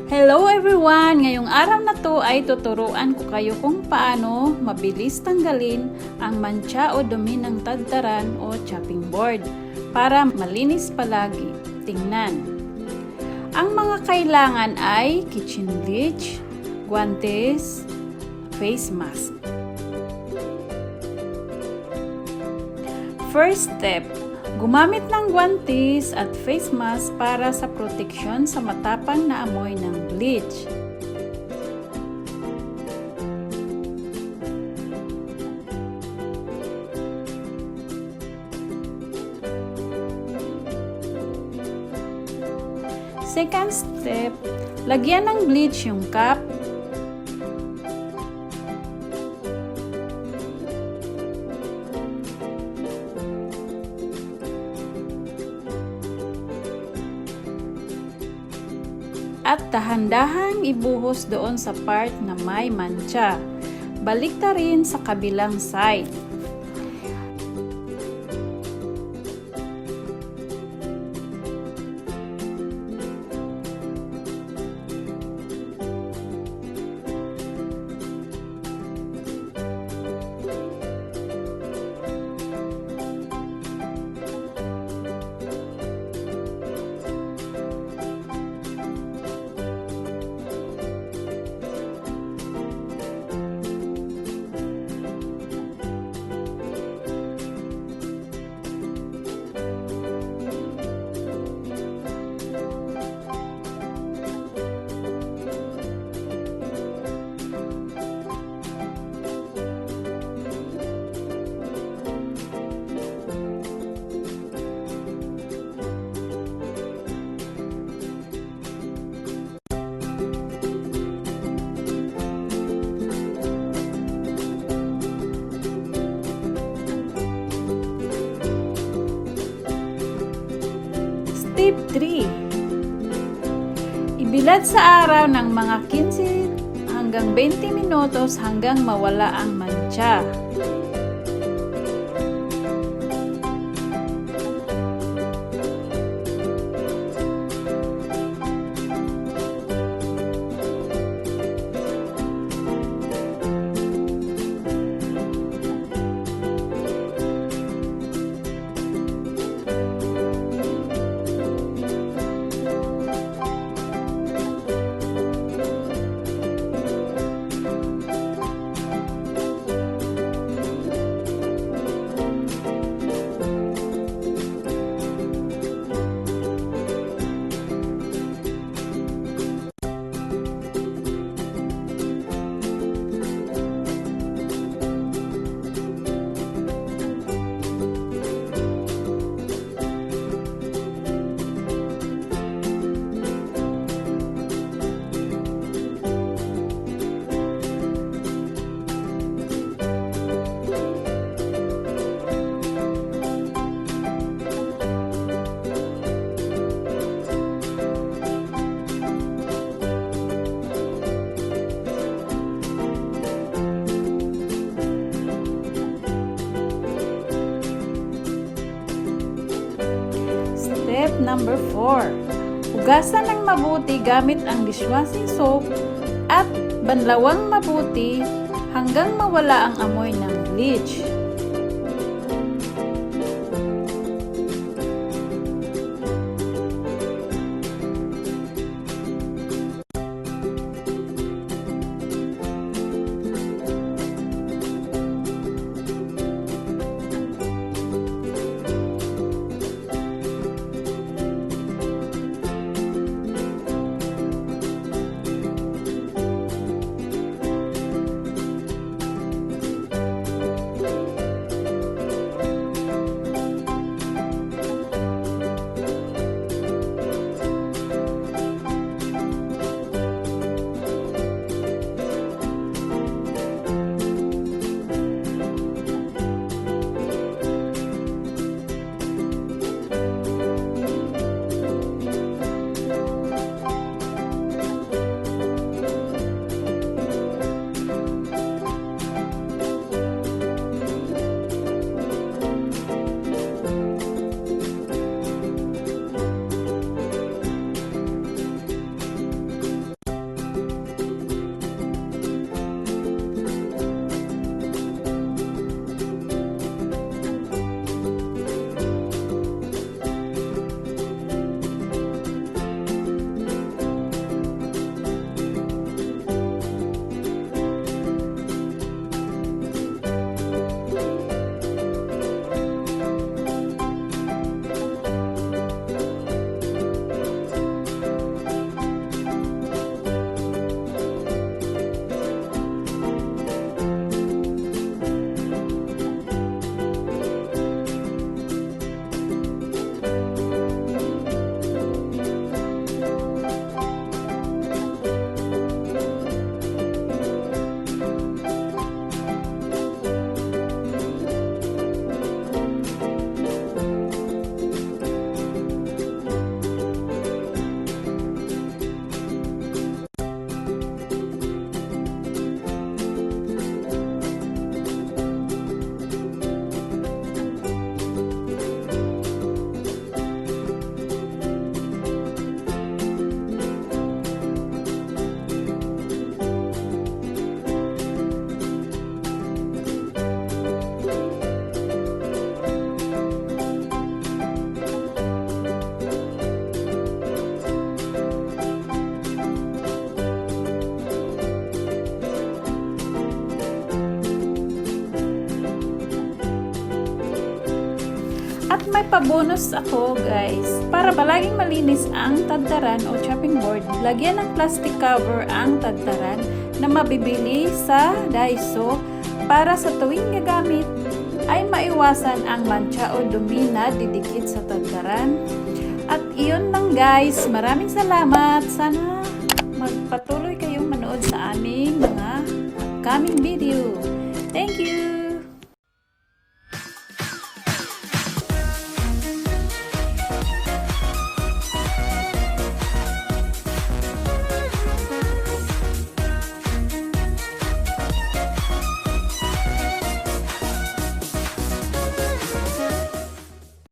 Hello everyone! Ngayong araw na to ay tuturuan ko kayo kung paano mabilis tanggalin ang mantsa o dumi ng tadtaran o chopping board para malinis palagi. Tingnan. Ang mga kailangan ay kitchen bleach, guantes, face mask. First step, gumamit ng guantes at face mask para sa proteksyon sa matapang na amoy ng bleach. Second step, lagyan ng bleach yung cup. At dahan-dahang ibuhos doon sa part na may mantsa. Baliktarin sa kabilang side. Step 3. Ibilad sa araw ng mga 15 hanggang 20 minutos hanggang mawala ang mantsa. Step number 4. Hugasan ng mabuti gamit ang dishwashing soap at banlawang mabuti hanggang mawala ang amoy ng bleach. may pabonus ako guys. Para palaging malinis ang tadtaran o chopping board, lagyan ng plastic cover ang tadtaran na mabibili sa Daiso para sa tuwing gagamit ay maiwasan ang mantsa o dumi na didikit sa tadtaran. At iyon lang guys, maraming salamat. Sana magpatuloy kayong manood sa aming mga coming video. Thank you!